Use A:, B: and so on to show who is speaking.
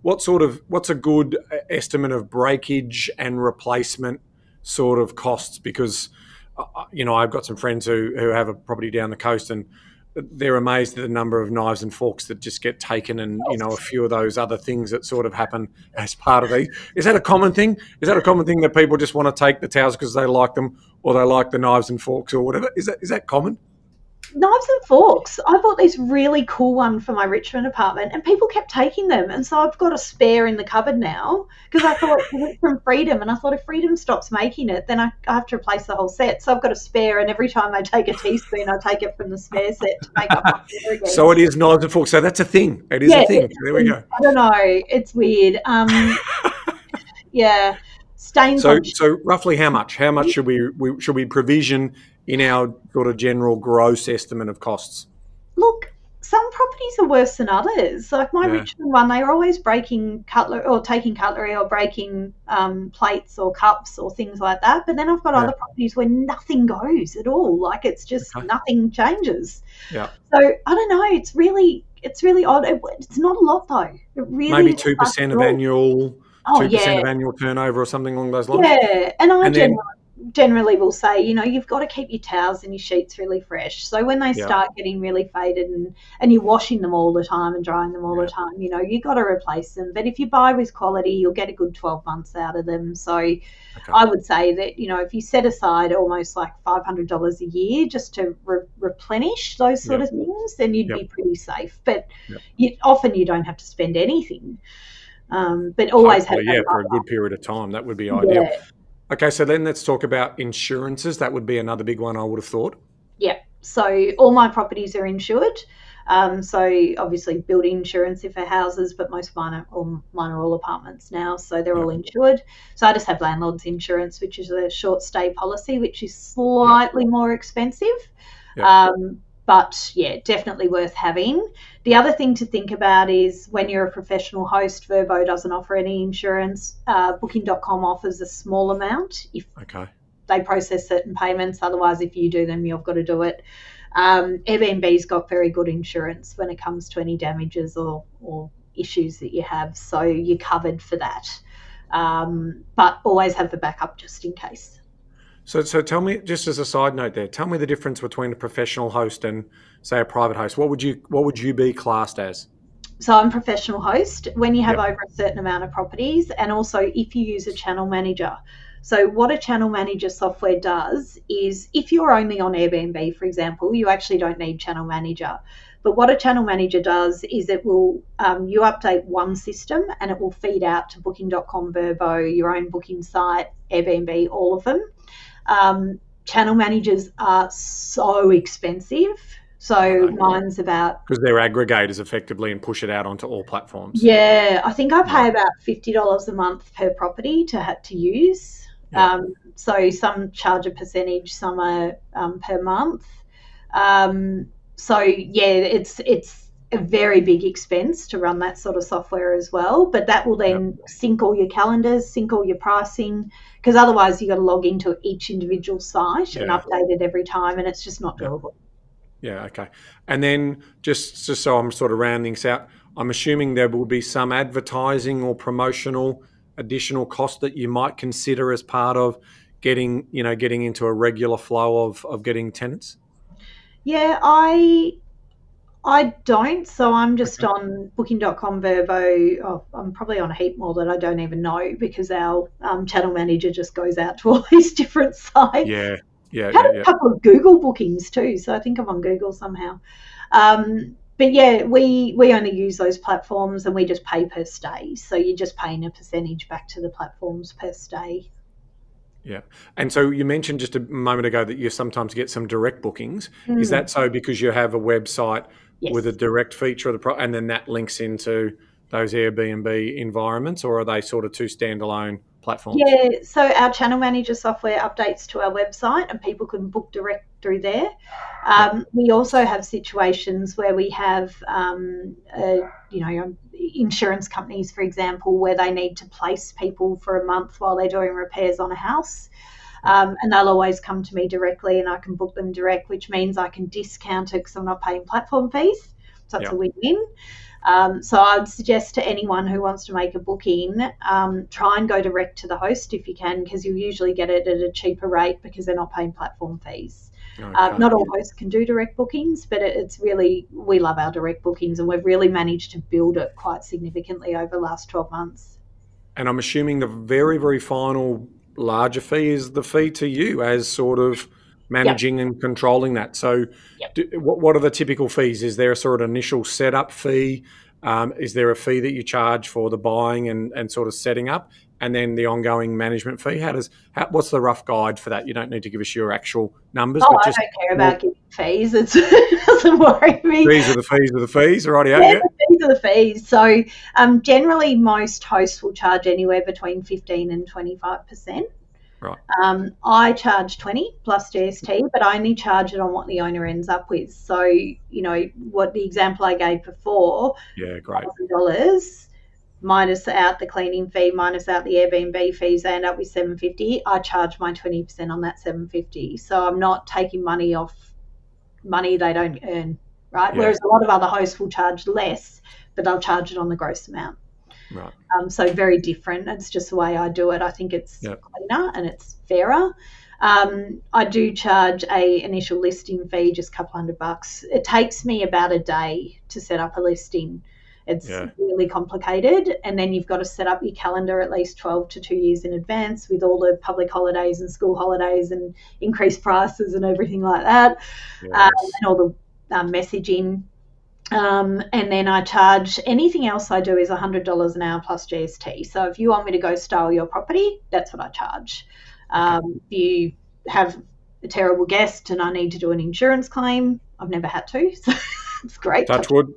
A: what's a good estimate of breakage and replacement sort of costs? Because I've got some friends who have a property down the coast, and they're amazed at the number of knives and forks that just get taken, and a few of those other things that sort of happen as part of these. Is that a common thing? Is that a common thing that people just want to take the towels because they like them, or they like the knives and forks or whatever? Is that common?
B: Knives and forks. I bought this really cool one for my Richmond apartment, and people kept taking them. And so I've got a spare in the cupboard now because I thought from Freedom, and I thought if Freedom stops making it, then I have to replace the whole set. So I've got a spare, and every time I take a teaspoon, I take it from the spare set to make up my spare again.
A: So it is knives and forks. So that's a thing. It is a thing. There we go.
B: I don't know. It's weird. Yeah. Stains.
A: So roughly how much? How much should we provision in our sort of general gross estimate of costs?
B: Look, some properties are worse than others. Like my Richmond one, they were always breaking cutlery or taking cutlery or breaking plates or cups or things like that. But then I've got other properties where nothing goes at all. Like it's just nothing changes.
A: Yeah.
B: So I don't know. It's really odd. It's not a lot though. It really
A: maybe 2% of annual. 2% of annual turnover or something along those lines.
B: Yeah, and I generally will say, you've got to keep your towels and your sheets really fresh. So when they start getting really faded and you're washing them all the time and drying them all the time, you've got to replace them. But if you buy with quality, you'll get a good 12 months out of them. So I would say that, if you set aside almost like $500 a year just to replenish those sort of things, then you'd be pretty safe. But often you don't have to spend anything. But always have
A: for a good period of time. That would be ideal. Okay, so then let's talk about insurances. That would be another big one I would have thought.
B: Yeah, so all my properties are insured. So obviously building insurance if they're houses, but most of mine are all apartments now, so they're all insured. So I just have landlord's insurance, which is a short stay policy, which is slightly more expensive. But definitely worth having. The other thing to think about is when you're a professional host, Verbo doesn't offer any insurance. Booking.com offers a small amount if they process certain payments. Otherwise, if you do them, you've got to do it. Airbnb's got very good insurance when it comes to any damages or issues that you have. So you're covered for that. But always have the backup just in case.
A: So tell me, just as a side note there, tell me the difference between a professional host and, say, a private host. What would you be classed as?
B: So I'm a professional host when you have over a certain amount of properties, and also if you use a channel manager. So what a channel manager software does is if you're only on Airbnb, for example, you actually don't need channel manager. But what a channel manager does is it will, you update one system and it will feed out to Booking.com, Verbo, your own booking site, Airbnb, all of them. Channel managers are so expensive. So mine's about...
A: Because they're aggregators effectively and push it out onto all platforms.
B: Yeah, I think I pay about $50 a month per property to use. Yeah. So some charge a percentage, some are per month. So it's a very big expense to run that sort of software as well, but that will then sync all your calendars, sync all your pricing, because otherwise you've got to log into each individual site and update it every time, and it's just not doable.
A: Yeah, okay. And then just so I'm sort of rounding this out, I'm assuming there will be some advertising or promotional additional cost that you might consider as part of getting into a regular flow of getting tenants?
B: Yeah, I don't, so I'm just on Booking.com, Verbo. I'm probably on a heap more that I don't even know because our channel manager just goes out to all these different sites. Had a couple of Google bookings too, so I think I'm on Google somehow. But we only use those platforms and we just pay per stay. So you're just paying a percentage back to the platforms per stay.
A: Yeah. And so you mentioned just a moment ago that you sometimes get some direct bookings. Is that so because you have a website with a direct feature of and then that links into those Airbnb environments, or are they sort of two standalone platforms?
B: Yeah, so our channel manager software updates to our website and people can book direct through there. We also have situations where we have, insurance companies, for example, where they need to place people for a month while they're doing repairs on a house. And they'll always come to me directly and I can book them direct, which means I can discount it because I'm not paying platform fees. So it's a win-win. So I'd suggest to anyone who wants to make a booking, try and go direct to the host if you can, because you'll usually get it at a cheaper rate because they're not paying platform fees.
A: Okay.
B: Not all hosts can do direct bookings, but it's really, we love our direct bookings, and we've really managed to build it quite significantly over the last 12 months.
A: And I'm assuming the very, very final larger fee is the fee to you as sort of
B: Yep.
A: managing and controlling that. So,
B: Yep.
A: what are the typical fees? Is there a sort of initial setup fee? Is there a fee that you charge for the buying and sort of setting up, and then the ongoing management fee? What's the rough guide for that? You don't need to give us your actual numbers,
B: Oh,
A: but
B: I
A: just
B: don't care about giving fees. It doesn't worry me.
A: fees are the fees are the fees. Rightio,
B: Yeah,
A: yeah.
B: the fees are the fees. So generally, most hosts will charge anywhere between 15 and 25%.
A: Right.
B: I charge 20 plus GST, but I only charge it on what the owner ends up with. So, what the example I gave before,
A: Yeah, great.
B: $1,000 minus out the cleaning fee, minus out the Airbnb fees, they end up with 750. I charge my 20% on that 750. So I'm not taking money off money they don't earn, right?
A: Yeah.
B: Whereas a lot of other hosts will charge less, but they'll charge it on the gross amount.
A: Right.
B: So very different. It's just the way I do it. I think it's cleaner and it's fairer. I do charge a initial listing fee, just a couple $100. It takes me about a day to set up a listing. It's really complicated, and then you've got to set up your calendar at least 12 to 2 years in advance with all the public holidays and school holidays and increased prices and everything like that, and all the messaging. And then I charge, anything else I do is $100 an hour plus GST. So if you want me to go style your property, that's what I charge. If you have a terrible guest and I need to do an insurance claim, I've never had to, so it's great.
A: Touch wood.